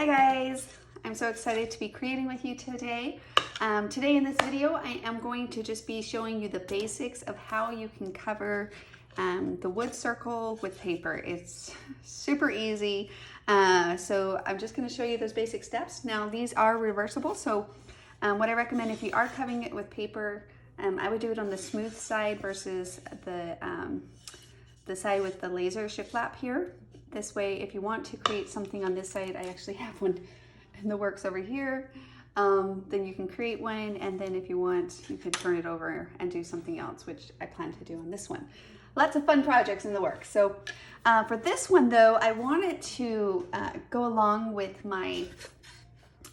Hi guys, I'm so excited to be creating with you today. Today in this video, I am going to just be showing you the basics of how you can cover the wood circle with paper. It's super easy. So I'm just going to show you those basic steps. Now these are reversible, so what I recommend if you are covering it with paper, I would do it on the smooth side versus the side with the laser shiplap here. This way, if you want to create something on this side, I actually have one in the works over here. Then you can create one, and then if you want, you could turn it over and do something else, which I plan to do on this one. Lots of fun projects in the works. So for this one though, I wanted to go along with my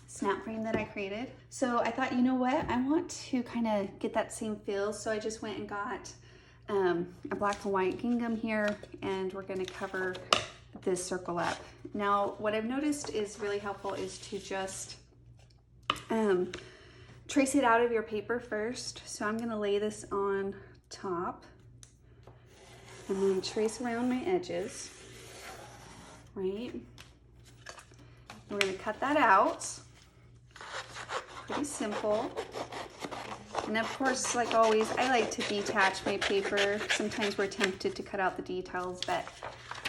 snap frame that I created. So I thought, you know what, I want to kind of get that same feel. So I just went and got a black and white gingham here, and we're going to cover this circle up. Now what I've noticed is really helpful is to just trace it out of your paper first. So I'm going to lay this on top and then trace around my edges, right? We're going to cut that out. Pretty simple. And of course, like always, I like to detach my paper. Sometimes we're tempted to cut out the details, but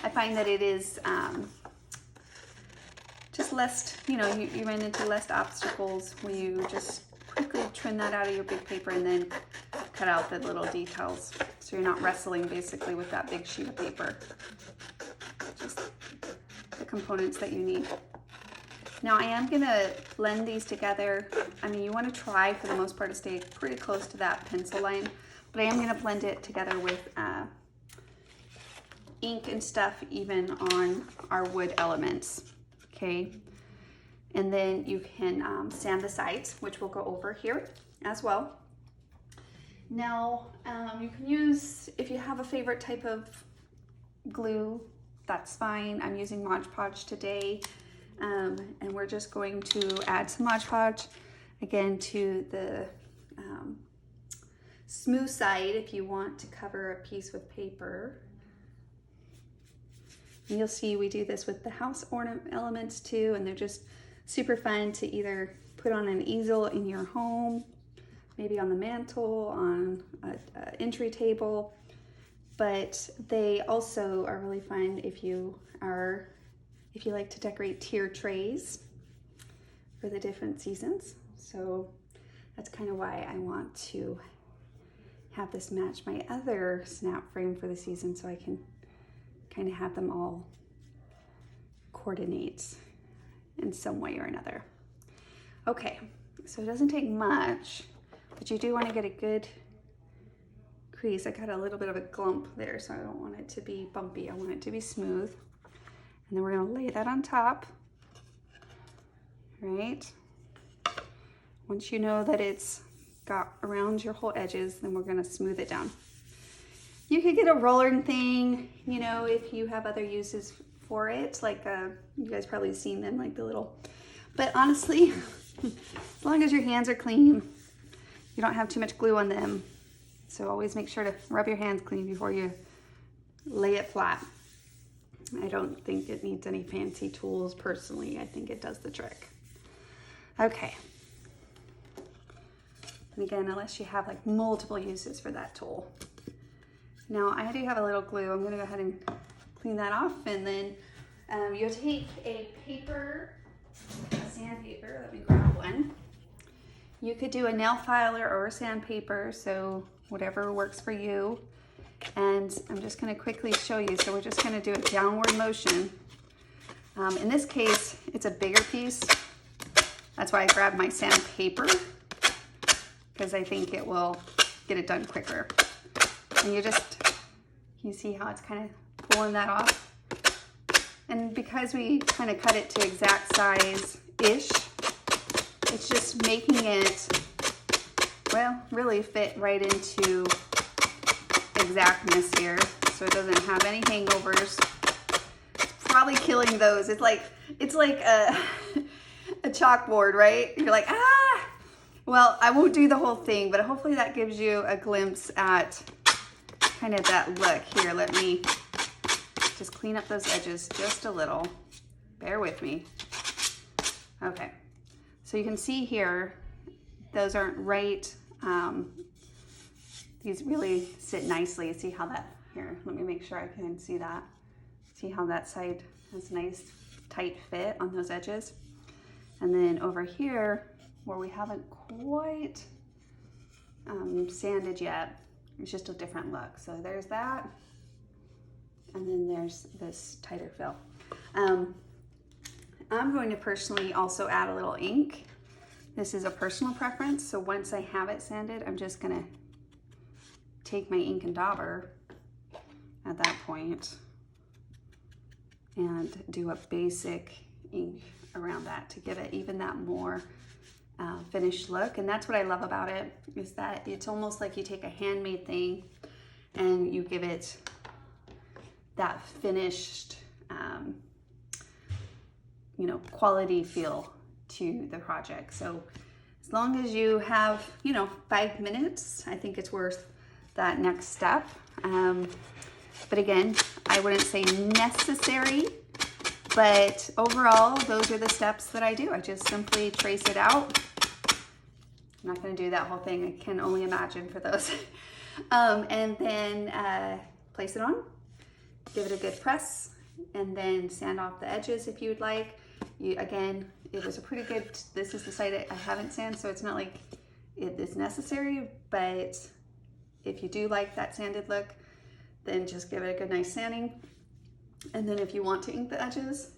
I find that it is just less, you run into less obstacles when you just quickly trim that out of your big paper and then cut out the little details. So you're not wrestling basically with that big sheet of paper. Just the components that you need. Now I am gonna blend these together. I mean, you wanna try for the most part to stay pretty close to that pencil line, but I am gonna blend it together with ink and stuff even on our wood elements, okay? And then you can sand the sides, which we'll go over here as well. Now, you can use, if you have a favorite type of glue, that's fine. I'm using Mod Podge today, and we're just going to add some Mod Podge, again, to the smooth side if you want to cover a piece with paper. And you'll see we do this with the house ornament elements too, and they're just super fun to either put on an easel in your home, maybe on the mantle, on an entry table, but they also are really fun if you like to decorate tier trays for the different seasons. So that's kind of why I want to have this match my other snap frame for the season, so I can kind of have them all coordinate in some way or another. Okay, so it doesn't take much, but you do want to get a good crease. I got a little bit of a glump there, so I don't want it to be bumpy. I want it to be smooth. And then we're going to lay that on top, right? Once you know that it's got around your whole edges, then we're going to smooth it down. You could get a roller thing, if you have other uses for it, like you guys probably seen them, like the little, but honestly, as long as your hands are clean, you don't have too much glue on them. So always make sure to rub your hands clean before you lay it flat. I don't think it needs any fancy tools personally. I think it does the trick. Okay. And again, unless you have like multiple uses for that tool. Now I do have a little glue. I'm gonna go ahead and clean that off, and then you'll take a paper, a sandpaper. Let me grab one. You could do a nail filer or a sandpaper, so whatever works for you. And I'm just gonna quickly show you. So we're just gonna do a downward motion. In this case, it's a bigger piece. That's why I grabbed my sandpaper, because I think it will get it done quicker. And you see how it's kind of pulling that off? And because we kind of cut it to exact size-ish, it's just making it, well, really fit right into exactness here, so it doesn't have any hangovers. It's probably killing those. It's like a chalkboard, right? You're like, ah! Well, I won't do the whole thing, but hopefully that gives you a glimpse at kind of that look. Here, let me just clean up those edges just a little. Bear with me. Okay, so you can see here, those aren't right. These really sit nicely. See how that, here, let me make sure I can see that. See how that side has a nice tight fit on those edges. And then over here, where we haven't quite sanded yet, it's just a different look. So there's that. And then there's this tighter fill. I'm going to personally also add a little ink. This is a personal preference. So once I have it sanded, I'm just gonna take my ink and dauber at that point and do a basic ink around that to give it even that more finished look. And that's what I love about it, is that it's almost like you take a handmade thing and you give it that finished, you know, quality feel to the project. So as long as you have, you know, 5 minutes, I think it's worth that next step. But again, I wouldn't say necessary, but overall, those are the steps that I do. I just simply trace it out. I'm not gonna do that whole thing. I can only imagine for those. And then place it on, give it a good press, and then sand off the edges if you would like. Again, it was a pretty good, this is the side I haven't sanded, so it's not like it is necessary, but if you do like that sanded look, then just give it a good nice sanding. And then if you want to ink the edges,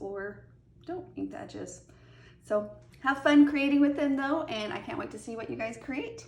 or don't ink the edges. So have fun creating with them though, and I can't wait to see what you guys create.